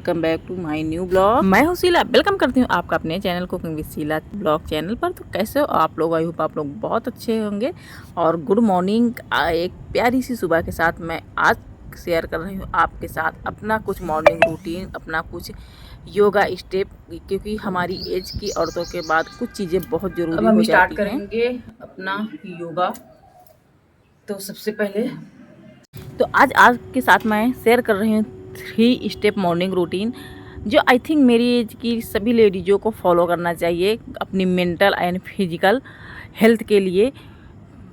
Welcome back to my new blog. मैं हूँ Sheela, welcome करती हूँ आपका अपने channel cooking with Sheela blog channel पर। तो कैसे हो आप लोग? आई होप आप लोग बहुत अच्छे होंगे। और गुड मॉर्निंग, एक प्यारी सी सुबह के साथ मैं आज शेयर कर रही हूँ आपके साथ अपना कुछ मॉर्निंग रूटीन, अपना कुछ योगा स्टेप, क्योंकि हमारी एज की औरतों के बाद कुछ चीज़ें बहुत ज़रूरी हो जाती हैं। अब हम स्टार्ट करेंगे अपना योगा। तो सबसे पहले तो आज के साथ मैं शेयर कर रही हूँ 3 स्टेप मॉर्निंग रूटीन, जो आई थिंक मेरी एज की सभी लेडीज़ों को फॉलो करना चाहिए अपनी मेंटल एंड फिजिकल हेल्थ के लिए।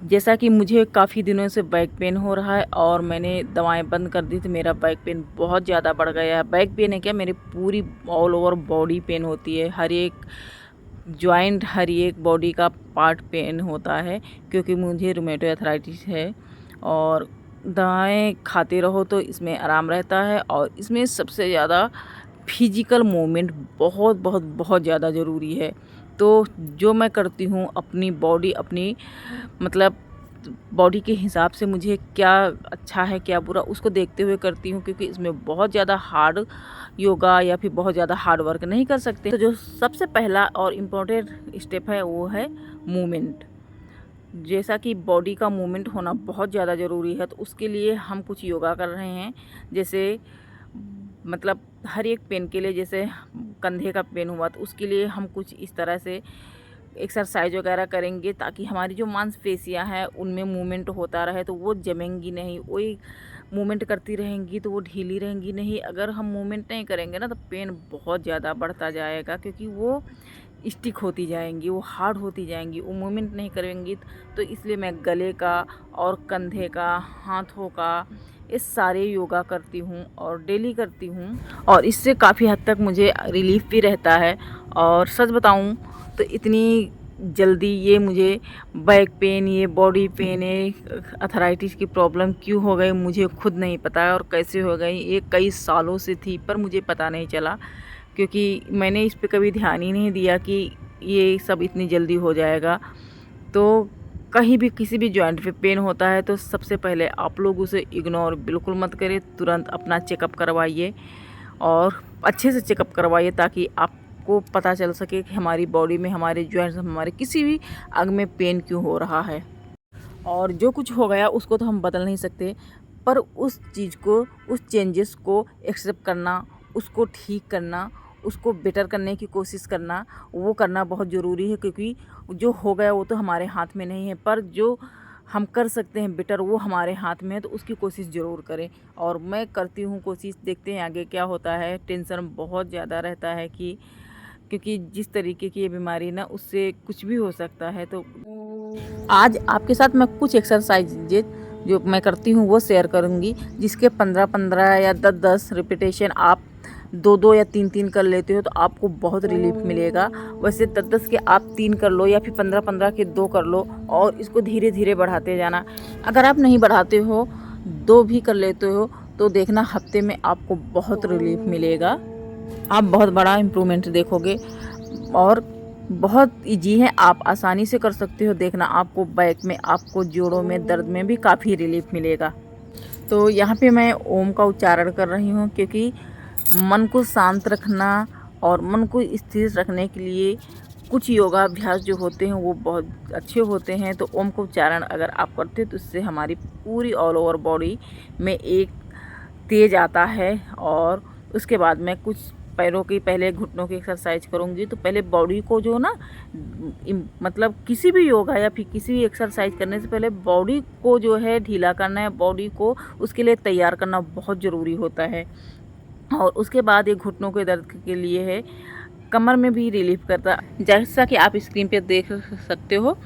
जैसा कि मुझे काफ़ी दिनों से बैक पेन हो रहा है और मैंने दवाएं बंद कर दी थी, मेरा बैक पेन बहुत ज़्यादा बढ़ गया है। बैक पेन है क्या, मेरी पूरी ऑल ओवर बॉडी पेन होती है, हर एक जॉइंट, हर एक बॉडी का पार्ट पेन होता है, क्योंकि मुझे रूमेटोइड आर्थराइटिस है। और दवाएं खाते रहो तो इसमें आराम रहता है, और इसमें सबसे ज़्यादा फिजिकल मूवमेंट बहुत बहुत बहुत ज़्यादा ज़रूरी है। तो जो मैं करती हूँ अपनी बॉडी, अपनी मतलब बॉडी के हिसाब से मुझे क्या अच्छा है क्या बुरा, उसको देखते हुए करती हूँ, क्योंकि इसमें बहुत ज़्यादा हार्ड योगा या फिर बहुत ज़्यादा हार्ड वर्क नहीं कर सकते। तो जो सबसे पहला और इम्पोर्टेंट स्टेप है वो है मूवमेंट। जैसा कि बॉडी का मूवमेंट होना बहुत ज़्यादा ज़रूरी है, तो उसके लिए हम कुछ योगा कर रहे हैं। जैसे मतलब हर एक पेन के लिए, जैसे कंधे का पेन हुआ तो उसके लिए हम कुछ इस तरह से एक्सरसाइज वगैरह करेंगे, ताकि हमारी जो मांसपेशियां हैं उनमें मूवमेंट होता रहे, तो वो जमेंगी नहीं। वही मूवमेंट करती रहेंगी तो वो ढीली रहेंगी नहीं। अगर हम मूवमेंट नहीं करेंगे ना तो पेन बहुत ज़्यादा बढ़ता जाएगा, क्योंकि वो स्टिक होती जाएंगी, वो हार्ड होती जाएंगी, वो मूवमेंट नहीं करेंगी। तो इसलिए मैं गले का और कंधे का, हाथों का, इस सारे योगा करती हूँ और डेली करती हूँ, और इससे काफ़ी हद तक मुझे रिलीफ भी रहता है। और सच बताऊँ तो इतनी जल्दी ये मुझे बैक पेन, ये बॉडी पेन, ये अथराइटिस की प्रॉब्लम क्यों हो गई मुझे खुद नहीं पता है, और कैसे हो गई। ये कई सालों से थी पर मुझे पता नहीं चला, क्योंकि मैंने इस पे कभी ध्यान ही नहीं दिया कि ये सब इतनी जल्दी हो जाएगा। तो कहीं भी किसी भी जॉइंट पे पेन होता है तो सबसे पहले आप लोग उसे इग्नोर बिल्कुल मत करें, तुरंत अपना चेकअप करवाइए, और अच्छे से चेकअप करवाइए, ताकि आपको पता चल सके कि हमारी बॉडी में, हमारे जॉइंट्स, हमारे किसी भी अंग में पेन क्यों हो रहा है। और जो कुछ हो गया उसको तो हम बदल नहीं सकते, पर उस चीज़ को, उस चेंजेस को एक्सेप्ट करना, उसको ठीक करना, उसको बेटर करने की कोशिश करना, वो करना बहुत ज़रूरी है। क्योंकि जो हो गया वो तो हमारे हाथ में नहीं है, पर जो हम कर सकते हैं बेटर वो हमारे हाथ में है, तो उसकी कोशिश ज़रूर करें। और मैं करती हूँ कोशिश, देखते हैं आगे क्या होता है। टेंशन बहुत ज़्यादा रहता है कि क्योंकि जिस तरीके की ये बीमारी ना, उससे कुछ भी हो सकता है। तो आज आपके साथ मैं कुछ एक्सरसाइज जो मैं करती हूँ वो शेयर करूँगी, जिसके 15-15 या 10-10 रिपीटेशन आप 2-2 या 3-3 कर लेते हो तो आपको बहुत रिलीफ मिलेगा। वैसे 10-10 के आप 3 कर लो, या फिर 15-15 के 2 कर लो, और इसको धीरे धीरे बढ़ाते जाना। अगर आप नहीं बढ़ाते हो, 2 भी कर लेते हो, तो देखना हफ्ते में आपको बहुत रिलीफ मिलेगा, आप बहुत बड़ा इम्प्रूवमेंट देखोगे। और बहुत इजी है, आप आसानी से कर सकते हो। देखना आपको बैक में, आपको जोड़ों में दर्द में भी काफ़ी रिलीफ मिलेगा। तो यहाँ पे मैं ओम का उच्चारण कर रही हूँ, क्योंकि मन को शांत रखना और मन को स्थिर रखने के लिए कुछ योगाभ्यास जो होते हैं वो बहुत अच्छे होते हैं। तो ओम का उच्चारण अगर आप करते हो तो इससे हमारी पूरी ऑल ओवर बॉडी में एक तेज आता है। और उसके बाद मैं कुछ पैरों की, पहले घुटनों की एक्सरसाइज करूँगी। तो पहले बॉडी को जो ना, मतलब किसी भी योगा या फिर किसी भी एक्सरसाइज करने से पहले बॉडी को जो है ढीला करना है, बॉडी को उसके लिए तैयार करना बहुत ज़रूरी होता है। और उसके बाद ये घुटनों के दर्द के लिए है, कमर में भी रिलीफ करता है। जैसा कि आप स्क्रीन पे देख सकते हो,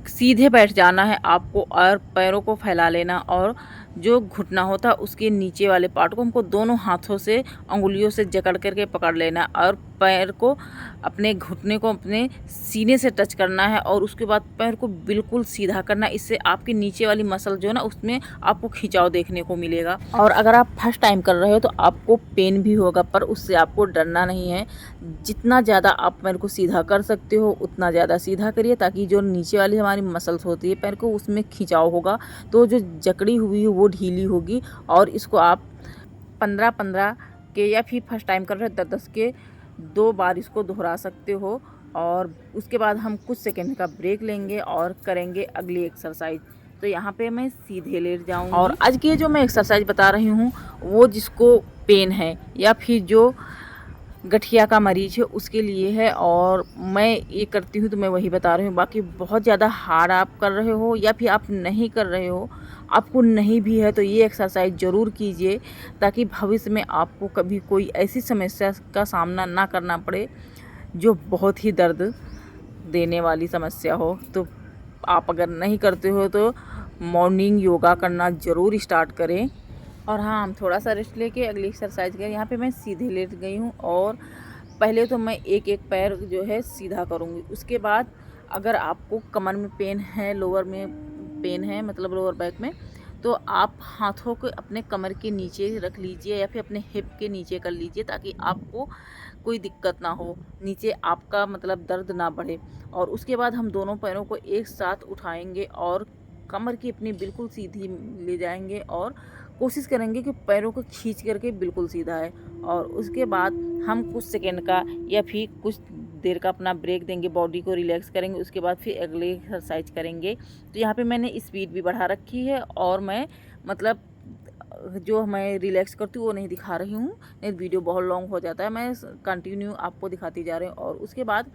सीधे बैठ जाना है आपको और पैरों को फैला लेना, और जो घुटना होता है उसके नीचे वाले पार्ट को हमको दोनों हाथों से, अंगुलियों से जकड़ करके पकड़ लेना, और पैर को, अपने घुटने को अपने सीने से टच करना है, और उसके बाद पैर को बिल्कुल सीधा करना। इससे आपकी नीचे वाली मसल जो है ना, उसमें आपको खिंचाव देखने को मिलेगा। और अगर आप फर्स्ट टाइम कर रहे हो तो आपको पेन भी होगा, पर उससे आपको डरना नहीं है। जितना ज़्यादा आप पैर को सीधा कर सकते हो उतना ज़्यादा सीधा करिए, ताकि जो नीचे वाली हमारी मसल्स होती है पैर को, उसमें खिंचाव होगा, तो जो जकड़ी हुई वो ढीली होगी। और इसको आप 15-15 के या फिर फर्स्ट टाइम कर रहे हो 10-10 के 2 बार इसको दोहरा सकते हो। और उसके बाद हम कुछ सेकंड का ब्रेक लेंगे और करेंगे अगली एक्सरसाइज। तो यहाँ पे मैं सीधे लेट जाऊँगी। और आज की जो मैं एक्सरसाइज बता रही हूँ वो जिसको पेन है या फिर जो गठिया का मरीज है उसके लिए है, और मैं ये करती हूँ तो मैं वही बता रही हूँ। बाकी बहुत ज़्यादा हार्ड आप कर रहे हो या फिर आप नहीं कर रहे हो, आपको नहीं भी है, तो ये एक्सरसाइज ज़रूर कीजिए ताकि भविष्य में आपको कभी कोई ऐसी समस्या का सामना ना करना पड़े जो बहुत ही दर्द देने वाली समस्या हो। तो आप अगर नहीं करते हो तो मॉर्निंग योगा करना ज़रूर स्टार्ट करें। और हाँ, हम थोड़ा सा रेस्ट लेके अगली एक्सरसाइज करें। यहाँ पे मैं सीधे लेट गई हूँ और पहले तो मैं एक एक पैर जो है सीधा करूँगी। उसके बाद अगर आपको कमर में पेन है, लोअर में पेन है, मतलब लोअर बैक में, तो आप हाथों को अपने कमर के नीचे रख लीजिए या फिर अपने हिप के नीचे कर लीजिए ताकि आपको कोई दिक्कत ना हो, नीचे आपका मतलब दर्द ना बढ़े। और उसके बाद हम दोनों पैरों को एक साथ उठाएंगे और कमर की अपनी बिल्कुल सीधी ले जाएंगे और कोशिश करेंगे कि पैरों को खींच करके बिल्कुल सीधा है। और उसके बाद हम कुछ सेकंड का या फिर कुछ देर का अपना ब्रेक देंगे, बॉडी को रिलैक्स करेंगे। उसके बाद फिर अगले एक्सरसाइज करेंगे। तो यहाँ पे मैंने स्पीड भी बढ़ा रखी है और मैं मतलब जो मैं रिलैक्स करती हूँ वो नहीं दिखा रही हूँ, नहीं वीडियो बहुत लॉन्ग हो जाता है। मैं कंटिन्यू आपको दिखाती जा रही हूँ। और उसके बाद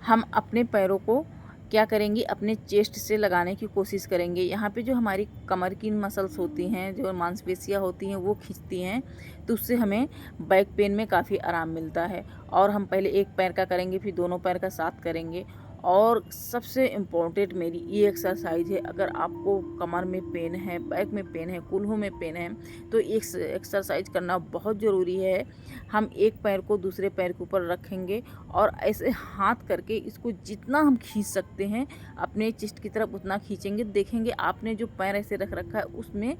हम अपने पैरों को क्या करेंगे, अपने चेस्ट से लगाने की कोशिश करेंगे। यहाँ पे जो हमारी कमर की मसल्स होती हैं, जो मांसपेशियाँ होती हैं, वो खींचती हैं, तो उससे हमें बैक पेन में काफ़ी आराम मिलता है। और हम पहले एक पैर का करेंगे, फिर दोनों पैर का साथ करेंगे। और सबसे इम्पोर्टेंट मेरी ये एक्सरसाइज है, अगर आपको कमर में पेन है, बैक में पेन है, कुल्हों में पेन है, तो एक एक्सरसाइज करना बहुत ज़रूरी है। हम एक पैर को दूसरे पैर के ऊपर रखेंगे और ऐसे हाथ करके इसको जितना हम खींच सकते हैं अपने चेस्ट की तरफ उतना खींचेंगे। देखेंगे आपने जो पैर ऐसे रख रखा है उसमें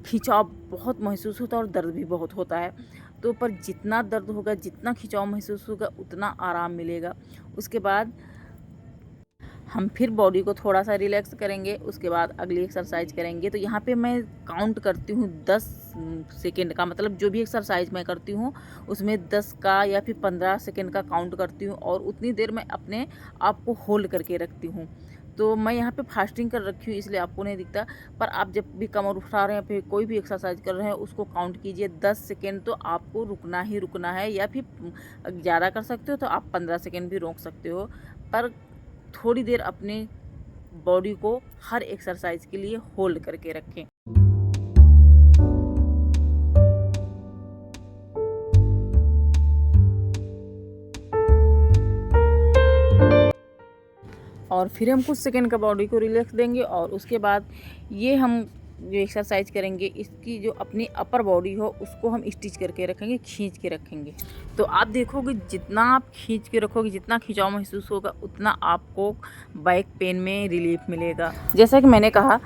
खिंचाव बहुत महसूस होता है और दर्द भी बहुत होता है। तो पर जितना दर्द होगा, जितना खिंचाव महसूस होगा, उतना आराम मिलेगा। उसके बाद हम फिर बॉडी को थोड़ा सा रिलैक्स करेंगे। उसके बाद अगली एक्सरसाइज करेंगे। तो यहाँ पे मैं काउंट करती हूँ 10 सेकेंड का, मतलब जो भी एक्सरसाइज मैं करती हूँ उसमें 10 का या फिर 15 सेकेंड का काउंट करती हूँ और उतनी देर मैं अपने आप को होल्ड करके रखती हूँ। तो मैं यहाँ पे फास्टिंग कर रखी हूँ इसलिए आपको नहीं दिखता, पर आप जब भी कमर उठा रहे हैं फिर कोई भी एक्सरसाइज कर रहे हैं उसको काउंट कीजिए 10 सेकेंड। तो आपको रुकना ही रुकना है, या फिर ज़्यादा कर सकते हो तो आप 15 सेकेंड भी रोक सकते हो, पर थोड़ी देर अपने बॉडी को हर एक्सरसाइज के लिए होल्ड करके रखें। और फिर हम कुछ सेकंड का बॉडी को रिलैक्स देंगे और उसके बाद ये हम जो एक्सरसाइज करेंगे इसकी जो अपनी अपर बॉडी हो उसको हम स्टिच करके रखेंगे, खींच के रखेंगे। तो आप देखोगे जितना आप खींच के रखोगे, जितना खिंचाव महसूस होगा, उतना आपको बैक पेन में रिलीफ मिलेगा। जैसा कि मैंने कहा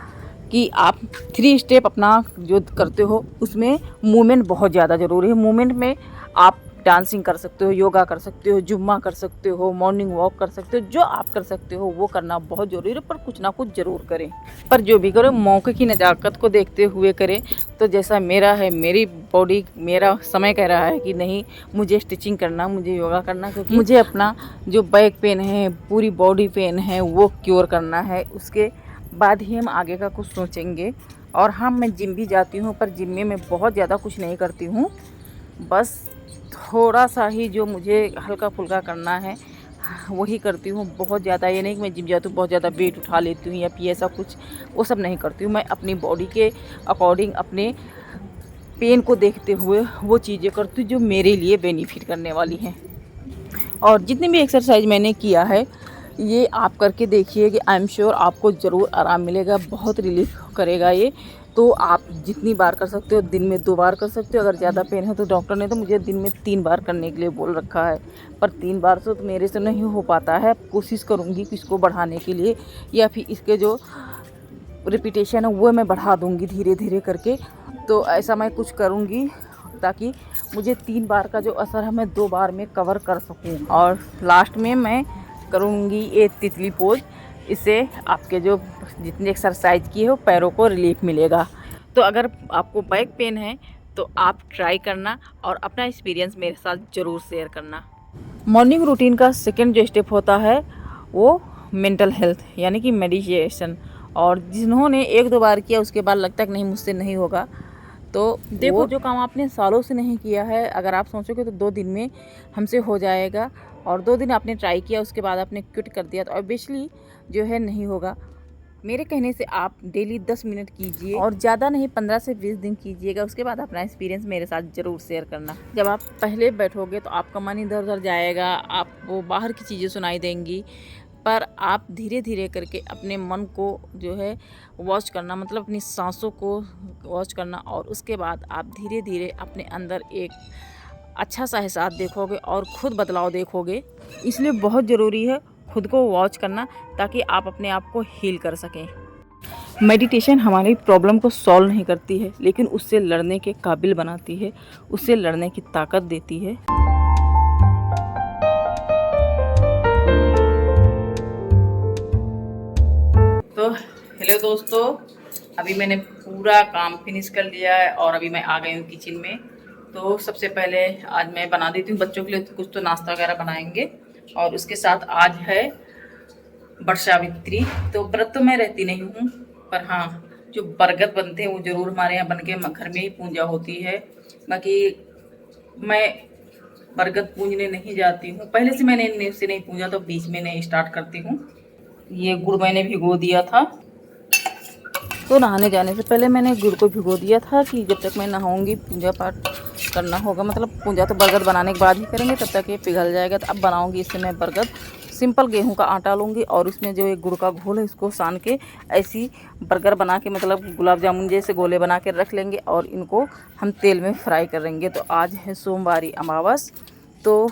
कि आप 3 स्टेप अपना जो करते हो उसमें मूवमेंट बहुत ज़्यादा ज़रूरी है। मूवमेंट में आप डांसिंग कर सकते हो, योगा कर सकते हो, जुम्मा कर सकते हो, मॉर्निंग वॉक कर सकते हो, जो आप कर सकते हो वो करना बहुत ज़रूरी है। पर कुछ ना कुछ ज़रूर करें, पर जो भी करो मौके की नज़ाकत को देखते हुए करें। तो जैसा मेरा है, मेरी बॉडी, मेरा समय कह रहा है कि नहीं मुझे स्टिचिंग करना, मुझे योगा करना, क्योंकि मुझे अपना जो बैक पेन है, पूरी बॉडी पेन है, वो क्योर करना है। उसके बाद ही हम आगे का कुछ सोचेंगे। और हाँ, मैं जिम भी जाती हूँ, पर जिम में मैं बहुत ज़्यादा कुछ नहीं करती हूँ, बस थोड़ा सा ही जो मुझे हल्का फुल्का करना है वही करती हूँ। बहुत ज़्यादा ये नहीं कि मैं जिम जाती हूँ बहुत ज़्यादा वेट उठा लेती हूँ या फिर ऐसा कुछ, वो सब नहीं करती हूँ। मैं अपनी बॉडी के अकॉर्डिंग, अपने पेन को देखते हुए वो चीज़ें करती हूँ जो मेरे लिए बेनिफिट करने वाली हैं। और जितनी भी एक्सरसाइज मैंने किया है ये आप करके देखिए कि आई एम श्योर आपको ज़रूर आराम मिलेगा, बहुत रिलीफ करेगा ये। तो आप जितनी बार कर सकते हो, दिन में 2 बार कर सकते हो। अगर ज़्यादा पेन है तो डॉक्टर ने तो मुझे दिन में 3 बार करने के लिए बोल रखा है, पर 3 बार से तो मेरे से नहीं हो पाता है। कोशिश करूँगी कि इसको बढ़ाने के लिए, या फिर इसके जो रिपीटेशन है वो मैं बढ़ा दूँगी धीरे धीरे करके। तो ऐसा मैं कुछ करूँगी ताकि मुझे 3 बार का जो असर है मैं 2 बार में कवर कर सकूँ। और लास्ट में मैं करूँगी ये तितली पोज, इससे आपके जो जितनी एक्सरसाइज की है वो पैरों को रिलीफ मिलेगा। तो अगर आपको बैक पेन है तो आप ट्राई करना और अपना एक्सपीरियंस मेरे साथ ज़रूर शेयर करना। मॉर्निंग रूटीन का सेकंड जो स्टेप होता है वो मेंटल हेल्थ यानी कि मेडिटेशन। और जिन्होंने एक दो बार किया उसके बाद लगता है कि नहीं मुझसे नहीं होगा, तो देखो जो काम आपने सालों से नहीं किया है, अगर आप सोचोगे तो 2 दिन में हमसे हो जाएगा, और 2 दिन आपने ट्राई किया उसके बाद आपने क्विट कर दिया, तो ऑब्वियसली जो है नहीं होगा। मेरे कहने से आप डेली 10 मिनट कीजिए, और ज़्यादा नहीं 15 से 20 दिन कीजिएगा। उसके बाद अपना एक्सपीरियंस मेरे साथ ज़रूर शेयर करना। जब आप पहले बैठोगे तो आपका मन इधर उधर जाएगा, आपको बाहर की चीज़ें सुनाई देंगी, पर आप धीरे धीरे करके अपने मन को जो है वॉच करना, मतलब अपनी सांसों को वॉच करना, और उसके बाद आप धीरे धीरे अपने अंदर एक अच्छा सा एहसास देखोगे और ख़ुद बदलाव देखोगे। इसलिए बहुत ज़रूरी है खुद को वॉच करना, ताकि आप अपने आप को हील कर सकें। मेडिटेशन हमारी प्रॉब्लम को सॉल्व नहीं करती है, लेकिन उससे लड़ने के काबिल बनाती है, उससे लड़ने की ताकत देती है। तो हेलो दोस्तों, अभी मैंने पूरा काम फिनिश कर लिया है और अभी मैं आ गई हूँ किचन में। तो सबसे पहले आज मैं बना देती हूँ बच्चों के लिए, तो कुछ तो नाश्ता वगैरह बनाएंगे, और उसके साथ आज है वट सावित्री। तो व्रत तो मैं रहती नहीं हूँ, पर हाँ जो बरगद बनते हैं वो ज़रूर हमारे यहाँ बन के घर में ही पूजा होती है। बाकी मैं बरगद पूजने नहीं जाती हूँ, पहले से मैंने इनसे नहीं पूजा, तो बीच में नहीं स्टार्ट करती हूँ। ये गुड़ मैंने भिगो दिया था, तो नहाने जाने से पहले मैंने गुड़ को भिगो दिया था कि जब तक मैं नहाऊंगी पूजा पाठ करना होगा, मतलब पूजा तो बरगद बनाने के बाद ही करेंगे, तब तक ये पिघल जाएगा। तो अब बनाऊंगी इससे मैं बरगद। सिंपल गेहूं का आटा लूँगी और इसमें जो एक गुड़ का घोल है इसको सान के ऐसी बर्गर बना के, मतलब गुलाब जामुन जैसे गोले बना के रख लेंगे, और इनको हम तेल में फ्राई करेंगे। तो आज है सोमवारी अमावस, तो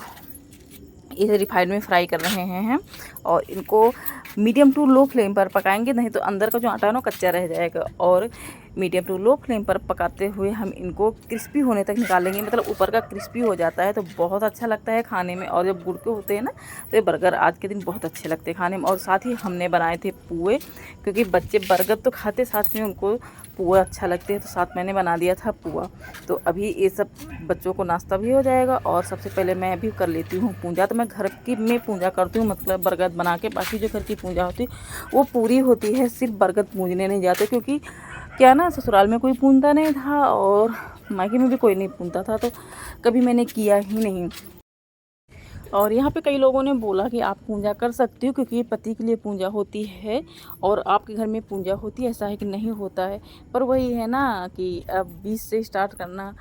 इसे रिफाइंड में फ्राई कर रहे हैं हम, और इनको मीडियम टू लो फ्लेम पर पकाएंगे, नहीं तो अंदर का जो आटा है ना कच्चा रह जाएगा। और मीडियम टू लो फ्लेम पर पकाते हुए हम इनको क्रिस्पी होने तक निकालेंगे, मतलब ऊपर का क्रिस्पी हो जाता है तो बहुत अच्छा लगता है खाने में। और जब गुड़ के होते हैं ना तो ये बर्गर आज के दिन बहुत अच्छे लगते हैं खाने में। और साथ ही हमने बनाए थे पुए, क्योंकि बच्चे बर्गर तो खाते, साथ में उनको पुआ अच्छा लगते हैं, तो साथ मैंने बना दिया था पुआ। तो अभी ये सब बच्चों को नाश्ता भी हो जाएगा, और सबसे पहले मैं भी कर लेती हूँ पूजा। तो मैं घर की में पूजा करती हूँ, मतलब बरगद बना के। बाकी जो घर की पूजा होती है वो पूरी होती है, सिर्फ बरगद पूजने नहीं जाते, क्योंकि क्या ना ससुराल में कोई पूजता नहीं था और मायके में भी कोई नहीं पूजता था, तो कभी मैंने किया ही नहीं। और यहाँ पे कई लोगों ने बोला कि आप पूजा कर सकती हो, क्योंकि ये पति के लिए पूजा होती है और आपके घर में पूजा होती है, ऐसा है कि नहीं होता है। पर वही है ना कि अब बीच से स्टार्ट करना,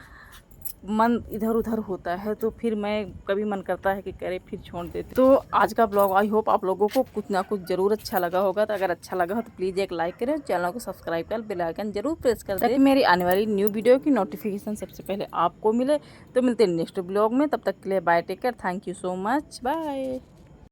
मन इधर उधर होता है, तो फिर मैं कभी मन करता है कि करे फिर छोड़ देती। तो आज का ब्लॉग आई होप आप लोगों को कुछ ना कुछ ज़रूर अच्छा लगा होगा। तो अगर अच्छा लगा हो तो प्लीज़ एक लाइक करें, चैनल को सब्सक्राइब कर बेल आइकन जरूर प्रेस कर दें, ताकि मेरी आने वाली न्यू वीडियो की नोटिफिकेशन सबसे पहले आपको मिले। तो मिलते हैं नेक्स्ट ब्लॉग में, तब तक के लिए bye, take care, thank you so much, bye.